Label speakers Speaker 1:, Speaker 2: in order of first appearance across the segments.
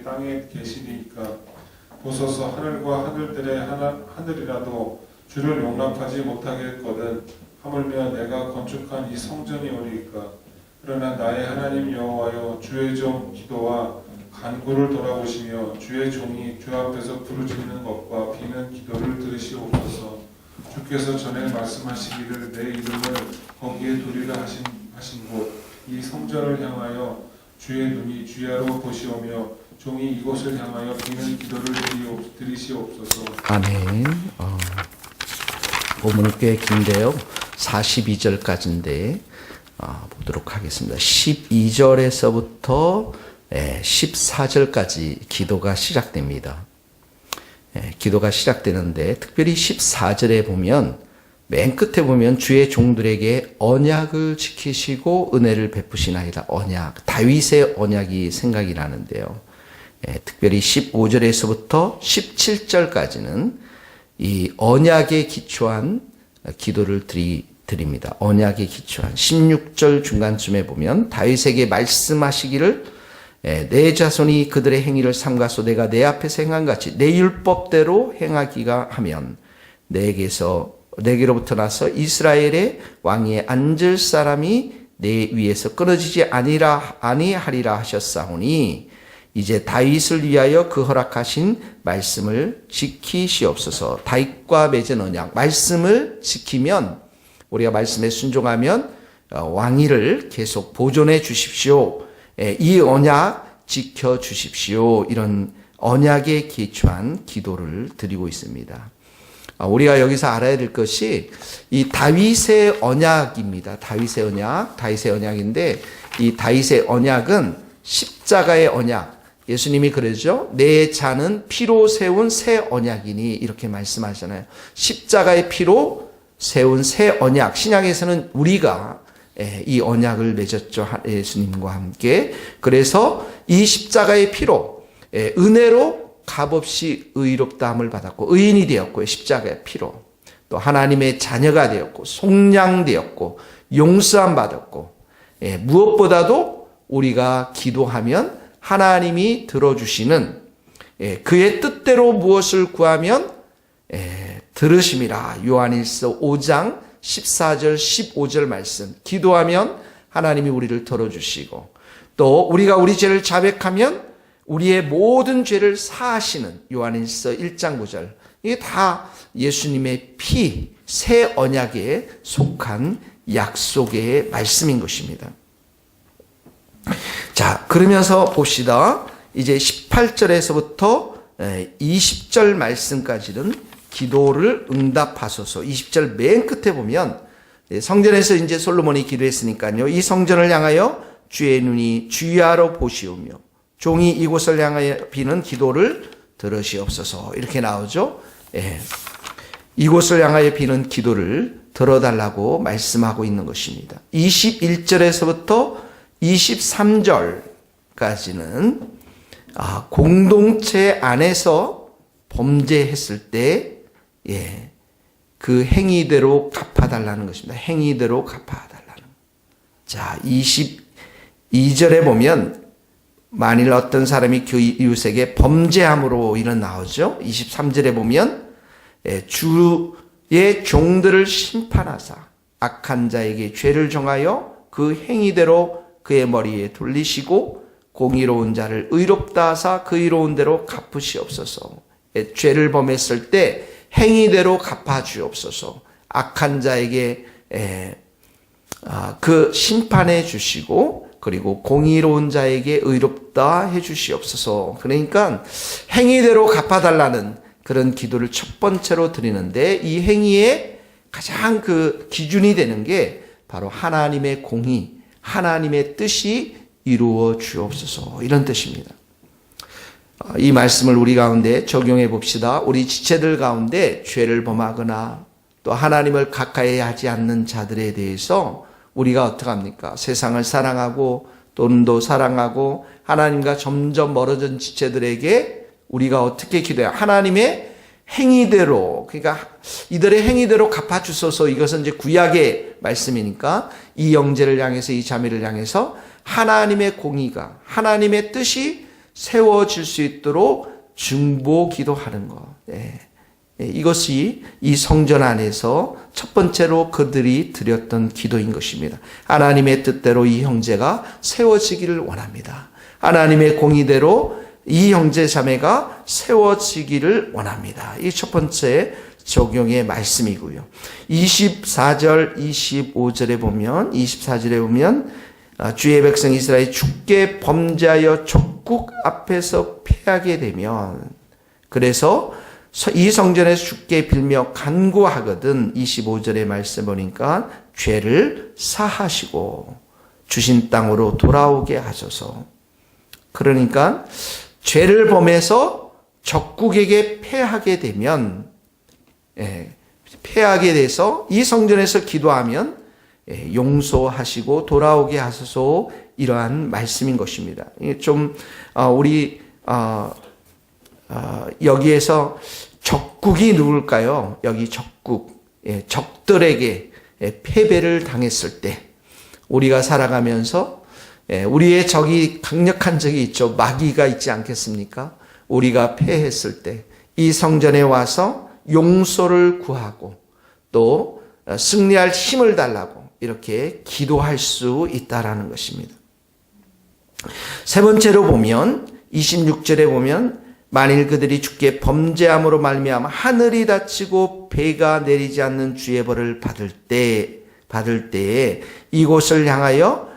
Speaker 1: 땅에 계시리이까 보소서 하늘과 하늘들의 하늘이라도 주를 용납하지 못하겠거든 하물며 내가 건축한 이 성전이 오리이까. 그러나 나의 하나님 여호와여, 주의 종 기도와 간구를 돌아보시며 주의 종이 주 앞에서 부르짖는 것과 비는 기도를 들으시옵소서. 주께서 전에 말씀하시기를 내 이름을 거기에 두리라 하신 곳 이 성전을 향하여 주의 눈이 주야로 보시오며 종이 이곳을 향하여 비는 기도를 들으시옵소서.
Speaker 2: 아멘. 본문은 꽤 긴데요. 42절까지인데 보도록 하겠습니다. 12절에서부터 14절까지 기도가 시작됩니다. 기도가 시작되는데 특별히 14절에 보면 맨 끝에 보면 주의 종들에게 언약을 지키시고 은혜를 베푸시나이다. 언약, 다윗의 언약이 생각이 나는데요. 특별히 15절에서부터 17절까지는 이 언약에 기초한 기도를 드립니다. 언약에 기초한 16절 중간쯤에 보면 다윗에게 말씀하시기를 내 자손이 그들의 행위를 삼가서 내가 내 앞에서 행한 같이 내 율법대로 행하기가 하면 내게로부터 나서 이스라엘의 왕위에 앉을 사람이 내 위에서 끊어지지 아니하리라 하셨사오니 이제 다윗을 위하여 그 허락하신 말씀을 지키시옵소서. 다윗과 맺은 언약, 말씀을 지키면, 우리가 말씀에 순종하면 왕위를 계속 보존해 주십시오. 이 언약 지켜 주십시오. 이런 언약에 기초한 기도를 드리고 있습니다. 우리가 여기서 알아야 될 것이 이 다윗의 언약입니다. 다윗의 언약인데 이 다윗의 언약은 십자가의 언약. 예수님이 그러죠. 내 자는 피로 세운 새 언약이니 이렇게 말씀하잖아요. 십자가의 피로 세운 새 언약. 신약에서는 우리가 이 언약을 맺었죠. 예수님과 함께. 그래서 이 십자가의 피로 은혜로 값없이 의롭다함을 받았고 의인이 되었고 십자가의 피로 또 하나님의 자녀가 되었고 속량되었고 용서함 받았고 무엇보다도 우리가 기도하면 하나님이 들어주시는 그의 뜻대로 무엇을 구하면 들으심이라. 요한일서 5장 14절 15절 말씀. 기도하면 하나님이 우리를 들어주시고 또 우리가 우리 죄를 자백하면 우리의 모든 죄를 사하시는 요한일서 1장 9절. 이게 다 예수님의 피, 새 언약에 속한 약속의 말씀인 것입니다. 자, 그러면서 봅시다. 이제 18절에서부터 20절 말씀까지는 기도를 응답하소서. 20절 맨 끝에 보면 성전에서 이제 솔로몬이 기도했으니까요. 이 성전을 향하여 주의 눈이 주야로 보시오며 종이 이곳을 향하여 비는 기도를 들으시옵소서. 이렇게 나오죠. 이곳을 향하여 비는 기도를 들어달라고 말씀하고 있는 것입니다. 21절에서부터 23절까지는 공동체 안에서 범죄했을 때 그 행위대로 갚아달라는 것입니다. 행위대로 갚아달라는. 자, 22절에 보면 만일 어떤 사람이 그 이웃에게 범죄함으로 이런 나오죠. 23절에 보면 주의 종들을 심판하사 악한 자에게 죄를 정하여 그 행위대로 그의 머리에 돌리시고 공의로운 자를 의롭다 하사 그 의로운 대로 갚으시옵소서. 죄를 범했을 때 행위대로 갚아주옵소서. 악한 자에게 그 심판해 주시고 그리고 공의로운 자에게 의롭다 해 주시옵소서. 그러니까 행위대로 갚아달라는 그런 기도를 첫 번째로 드리는데 이 행위의 가장 그 기준이 되는 게 바로 하나님의 공의, 하나님의 뜻이 이루어 주옵소서. 이런 뜻입니다. 이 말씀을 우리 가운데 적용해 봅시다. 우리 지체들 가운데 죄를 범하거나 또 하나님을 가까이 하지 않는 자들에 대해서 우리가 어떻게 합니까? 세상을 사랑하고 돈도 사랑하고 하나님과 점점 멀어진 지체들에게 우리가 어떻게 기도해요? 하나님의 행위대로, 그러니까 이들의 행위대로 갚아주소서. 이것은 이제 구약의 말씀이니까 이 형제를 향해서 이 자매를 향해서 하나님의 공의가, 하나님의 뜻이 세워질 수 있도록 중보 기도하는 것. 이것이 이 성전 안에서 첫 번째로 그들이 드렸던 기도인 것입니다. 하나님의 뜻대로 이 형제가 세워지기를 원합니다. 하나님의 공의대로 이 형제 자매가 세워지기를 원합니다. 이 첫 번째 적용의 말씀이고요. 24절, 25절에 보면, 24절에 보면 주의 백성 이스라엘이 주께 범죄하여 족국 앞에서 패하게 되면, 그래서 이 성전에서 주께 빌며 간구하거든 25절의 말씀 보니까 죄를 사하시고 주신 땅으로 돌아오게 하소서. 그러니까 죄를 범해서 적국에게 패하게 되면, 패하게 돼서 이 성전에서 기도하면 용서하시고 돌아오게 하소서, 이러한 말씀인 것입니다. 좀 우리 여기에서 적국이 누굴까요? 여기 적국, 적들에게 패배를 당했을 때 우리가 살아가면서 우리의 적이 강력한 적이 있죠. 마귀가 있지 않겠습니까? 우리가 패했을 때 이 성전에 와서 용서를 구하고 또 승리할 힘을 달라고 이렇게 기도할 수 있다라는 것입니다. 세 번째로 보면 26절에 보면 만일 그들이 주께 범죄함으로 말미암아 하늘이 닫히고 배가 내리지 않는 주의 벌을 받을 때에 이곳을 향하여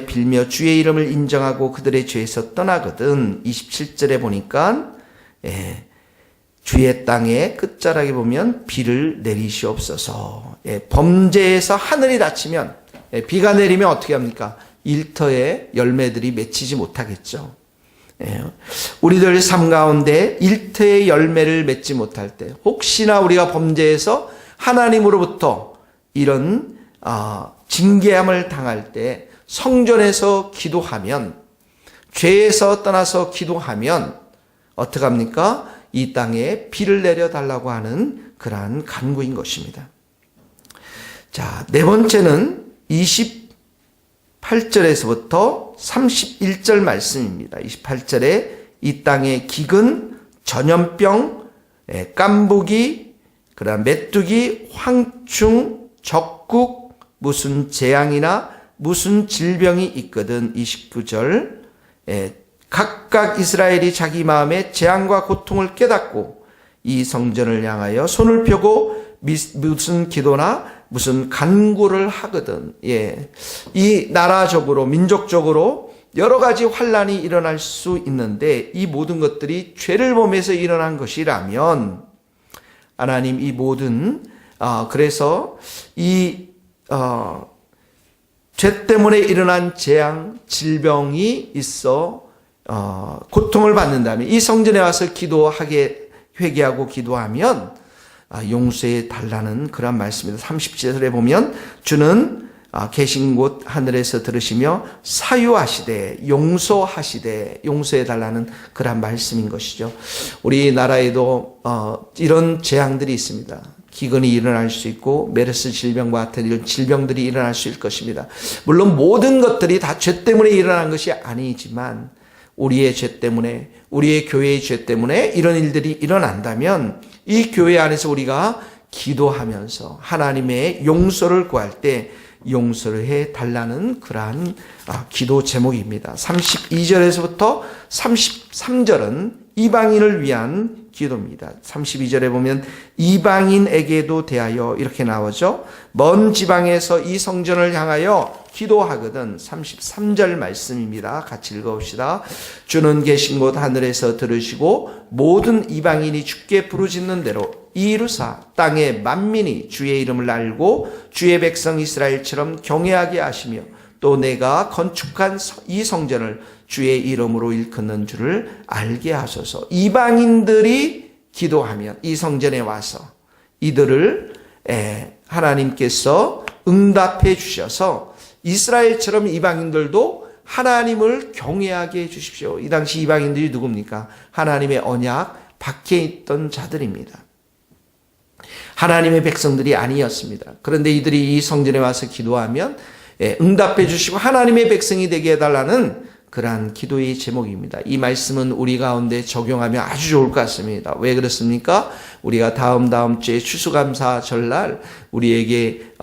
Speaker 2: 빌며 주의 이름을 인정하고 그들의 죄에서 떠나거든. 27절에 보니까 주의 땅에 끝자락에 보면 비를 내리시옵소서. 범죄에서 하늘이 닫히면 비가 내리면 어떻게 합니까? 일터에 열매들이 맺히지 못하겠죠. 우리들 삶 가운데 일터의 열매를 맺지 못할 때, 혹시나 우리가 범죄해서 하나님으로부터 이런 징계함을 당할 때 성전에서 기도하면, 죄에서 떠나서 기도하면 어떻게 합니까? 이 땅에 비를 내려달라고 하는 그러한 간구인 것입니다. 자, 네 번째는 28절에서부터 31절 말씀입니다. 28절에 이 땅의 기근, 전염병, 깐부기, 그다음 메뚜기, 황충, 적국, 무슨 재앙이나 무슨 질병이 있거든. 29절, 각각 이스라엘이 자기 마음에 재앙과 고통을 깨닫고 이 성전을 향하여 손을 펴고 무슨 기도나 무슨 간구를 하거든. 이 나라적으로, 민족적으로 여러 가지 환란이 일어날 수 있는데 이 모든 것들이 죄를 범해서 일어난 것이라면 하나님 이 모든 그래서 이 죄 때문에 일어난 재앙, 질병이 있어 고통을 받는다면 이 성전에 와서 회개하고 기도하면 용서해 달라는 그런 말씀입니다. 30절에 보면 주는 계신 곳 하늘에서 들으시며 사유하시되 용서하시되 용서해 달라는 그런 말씀인 것이죠. 우리나라에도 이런 재앙들이 있습니다. 기근이 일어날 수 있고 메르스 질병과 같은 이런 질병들이 일어날 수 있을 것입니다. 물론 모든 것들이 다 죄 때문에 일어난 것이 아니지만 우리의 죄 때문에, 우리의 교회의 죄 때문에 이런 일들이 일어난다면 이 교회 안에서 우리가 기도하면서 하나님의 용서를 구할 때 용서를 해 달라는 그러한 기도 제목입니다. 32절에서부터 33절은 이방인을 위한 기도입니다. 32절에 보면 이방인에게도 대하여 이렇게 나오죠. 먼 지방에서 이 성전을 향하여 기도하거든. 33절 말씀입니다. 같이 읽어봅시다. 주는 계신 곳 하늘에서 들으시고 모든 이방인이 주께 부르짖는 대로 이루사 땅의 만민이 주의 이름을 알고 주의 백성 이스라엘처럼 경외하게 하시며 또 내가 건축한 이 성전을 주의 이름으로 일컫는 줄을 알게 하소서. 이방인들이 기도하면 이 성전에 와서 이들을 하나님께서 응답해 주셔서 이스라엘처럼 이방인들도 하나님을 경외하게 해 주십시오. 이 당시 이방인들이 누굽니까? 하나님의 언약 밖에 있던 자들입니다. 하나님의 백성들이 아니었습니다. 그런데 이들이 이 성전에 와서 기도하면 응답해 주시고 하나님의 백성이 되게 해달라는 그러한 기도의 제목입니다. 이 말씀은 우리 가운데 적용하면 아주 좋을 것 같습니다. 왜 그렇습니까? 우리가 다음 주에 추수감사 절날 우리에게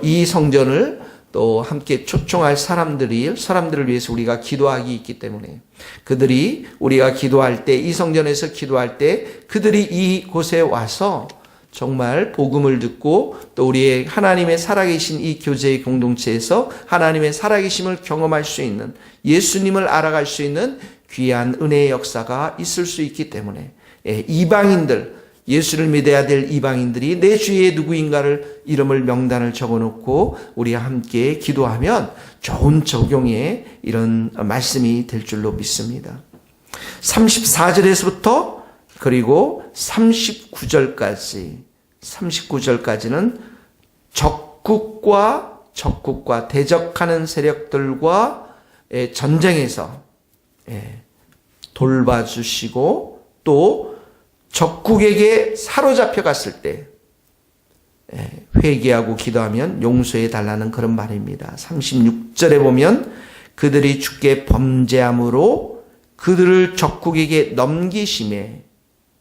Speaker 2: 이 성전을 또 함께 초청할 사람들을 위해서 우리가 기도하기 있기 때문에 그들이 우리가 기도할 때, 이 성전에서 기도할 때 그들이 이곳에 와서 정말 복음을 듣고 또 우리의 하나님의 살아계신 이 교제의 공동체에서 하나님의 살아계심을 경험할 수 있는, 예수님을 알아갈 수 있는 귀한 은혜의 역사가 있을 수 있기 때문에 이방인들, 예수를 믿어야 될 이방인들이 내 주위에 누구인가를 이름을 명단을 적어놓고 우리와 함께 기도하면 좋은 적용의 이런 말씀이 될 줄로 믿습니다. 34절에서부터 그리고 39절까지는 적국과 대적하는 세력들과 전쟁에서 돌봐주시고 또 적국에게 사로잡혀 갔을 때 회개하고 기도하면 용서해 달라는 그런 말입니다. 36절에 보면 그들이 주께 범죄함으로 그들을 적국에게 넘기심에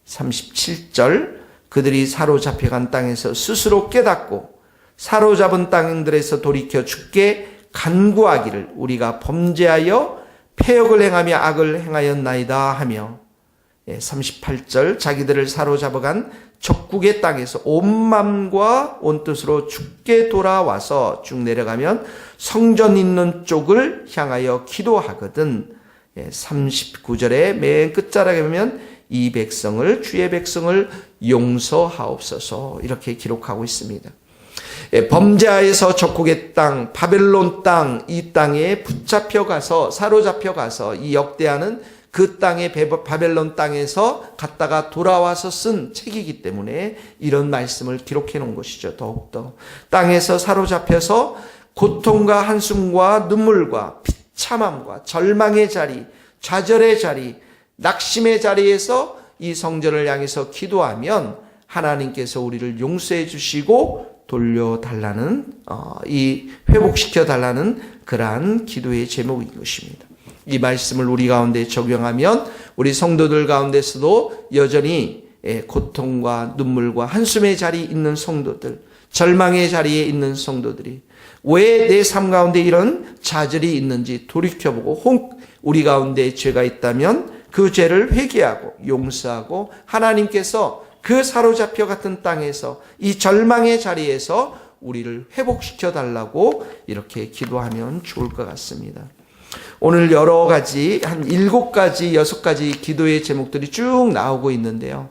Speaker 2: 37절 그들이 사로잡혀간 땅에서 스스로 깨닫고 사로잡은 땅들에서 돌이켜 주께 간구하기를 우리가 범죄하여 패역을 행하며 악을 행하였나이다 하며 38절 자기들을 사로잡아간 적국의 땅에서 온 맘과 온 뜻으로 주께 돌아와서 쭉 내려가면 성전 있는 쪽을 향하여 기도하거든. 39절에 맨 끝자락에 보면 이 백성을, 주의 백성을 용서하옵소서 이렇게 기록하고 있습니다. 범죄하에서 적국의 땅, 바벨론 땅, 이 땅에 붙잡혀 가서 사로잡혀 가서 이 역대하는 그 땅에 바벨론 땅에서 갔다가 돌아와서 쓴 책이기 때문에 이런 말씀을 기록해 놓은 것이죠. 더욱더 땅에서 사로잡혀서 고통과 한숨과 눈물과 비참함과 절망의 자리, 좌절의 자리, 낙심의 자리에서 이 성전을 향해서 기도하면 하나님께서 우리를 용서해 주시고 돌려달라는 이 회복시켜 달라는 그러한 기도의 제목인 것입니다. 이 말씀을 우리 가운데 적용하면 우리 성도들 가운데서도 여전히 고통과 눈물과 한숨의 자리에 있는 성도들, 절망의 자리에 있는 성도들이 왜 내 삶 가운데 이런 좌절이 있는지 돌이켜보고 우리 가운데 죄가 있다면 그 죄를 회개하고 용서하고 하나님께서 그 사로잡혀 갔던 땅에서 이 절망의 자리에서 우리를 회복시켜 달라고 이렇게 기도하면 좋을 것 같습니다. 오늘 여러 가지 한 7가지, 6가지 기도의 제목들이 쭉 나오고 있는데요.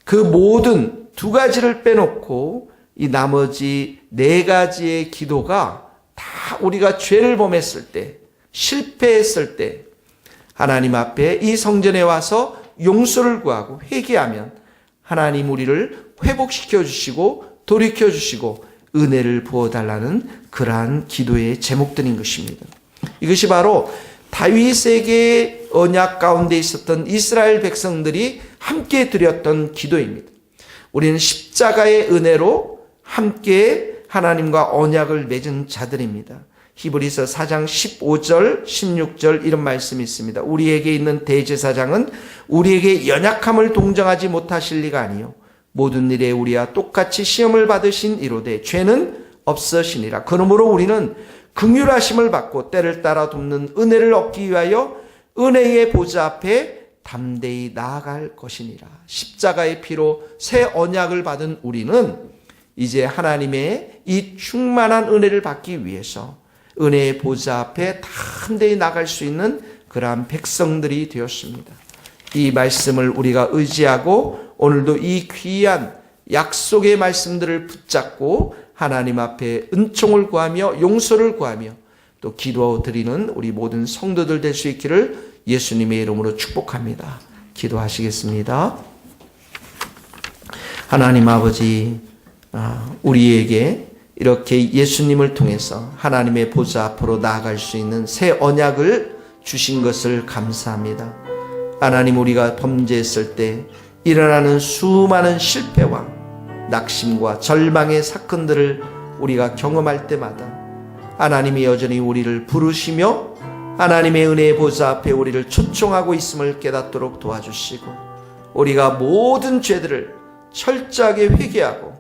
Speaker 2: 그 모든 2가지를 빼놓고 이 나머지 4가지의 기도가 다 우리가 죄를 범했을 때, 실패했을 때 하나님 앞에 이 성전에 와서 용서를 구하고 회개하면 하나님 우리를 회복시켜 주시고 돌이켜 주시고 은혜를 부어달라는 그러한 기도의 제목들인 것입니다. 이것이 바로 다윗에게 언약 가운데 있었던 이스라엘 백성들이 함께 드렸던 기도입니다. 우리는 십자가의 은혜로 함께 하나님과 언약을 맺은 자들입니다. 히브리서 4장 15절, 16절 이런 말씀이 있습니다. 우리에게 있는 대제사장은 우리에게 연약함을 동정하지 못하실 리가 아니요 모든 일에 우리와 똑같이 시험을 받으신 이로되 죄는 없으시니라. 그러므로 우리는 긍휼하심을 받고 때를 따라 돕는 은혜를 얻기 위하여 은혜의 보좌 앞에 담대히 나아갈 것이니라. 십자가의 피로 새 언약을 받은 우리는 이제 하나님의 이 충만한 은혜를 받기 위해서 은혜의 보좌 앞에 담대히 나갈 수 있는 그러한 백성들이 되었습니다. 이 말씀을 우리가 의지하고 오늘도 이 귀한 약속의 말씀들을 붙잡고 하나님 앞에 은총을 구하며 용서를 구하며 또 기도드리는 우리 모든 성도들 될 수 있기를 예수님의 이름으로 축복합니다. 기도하시겠습니다. 하나님 아버지, 우리에게 이렇게 예수님을 통해서 하나님의 보좌 앞으로 나아갈 수 있는 새 언약을 주신 것을 감사합니다. 하나님, 우리가 범죄했을 때 일어나는 수많은 실패와 낙심과 절망의 사건들을 우리가 경험할 때마다 하나님이 여전히 우리를 부르시며 하나님의 은혜의 보좌 앞에 우리를 초청하고 있음을 깨닫도록 도와주시고, 우리가 모든 죄들을 철저하게 회개하고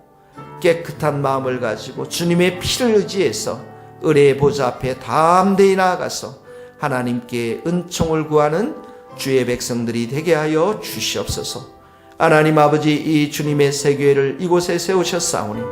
Speaker 2: 깨끗한 마음을 가지고 주님의 피를 의지해서 은혜의 보좌 앞에 담대히 나아가서 하나님께 은총을 구하는 주의 백성들이 되게 하여 주시옵소서. 하나님 아버지, 이 주님의 새교회를 이곳에 세우셨사오니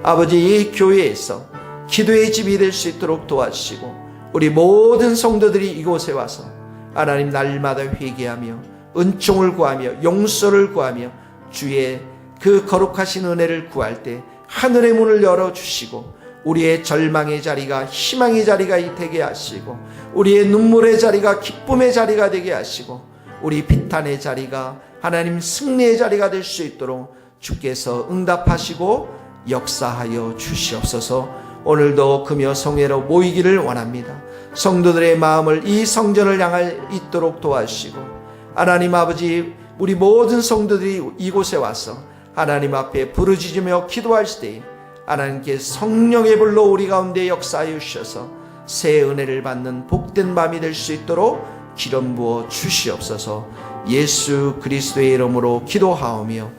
Speaker 2: 아버지, 이 교회에서 기도의 집이 될 수 있도록 도와주시고, 우리 모든 성도들이 이곳에 와서 하나님 날마다 회개하며 은총을 구하며 용서를 구하며 주의 그 거룩하신 은혜를 구할 때 하늘의 문을 열어주시고, 우리의 절망의 자리가 희망의 자리가 되게 하시고, 우리의 눈물의 자리가 기쁨의 자리가 되게 하시고, 우리 비탄의 자리가 하나님 승리의 자리가 될 수 있도록 주께서 응답하시고 역사하여 주시옵소서. 오늘도 금요 성회로 모이기를 원합니다. 성도들의 마음을 이 성전을 향할 있도록 도와주시고, 하나님 아버지, 우리 모든 성도들이 이곳에 와서 하나님 앞에 부르짖으며 기도할 때 하나님께 성령의 불로 우리 가운데 역사하여 주셔서 새 은혜를 받는 복된 밤이 될 수 있도록 기름 부어 주시옵소서. 예수 그리스도의 이름으로 기도하오며,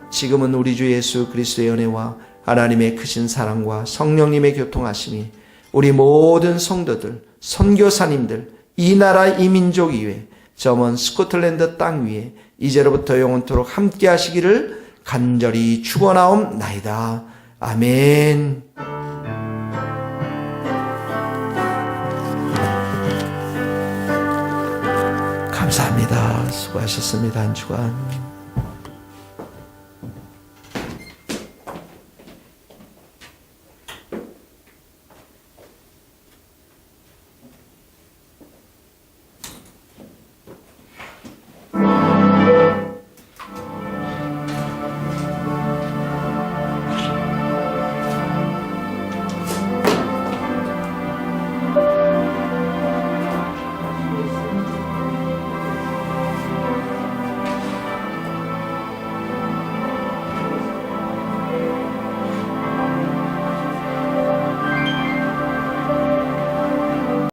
Speaker 2: 지금은 우리 주 예수 그리스도의 은혜와 하나님의 크신 사랑과 성령님의 교통하심이 우리 모든 성도들, 선교사님들, 이 나라 이 민족 위에, 저 먼 스코틀랜드 땅 위에 이제로부터 영원토록 함께 하시기를 간절히 축원하옵나이다. 아멘. 감사합니다. 수고하셨습니다. 한 주간.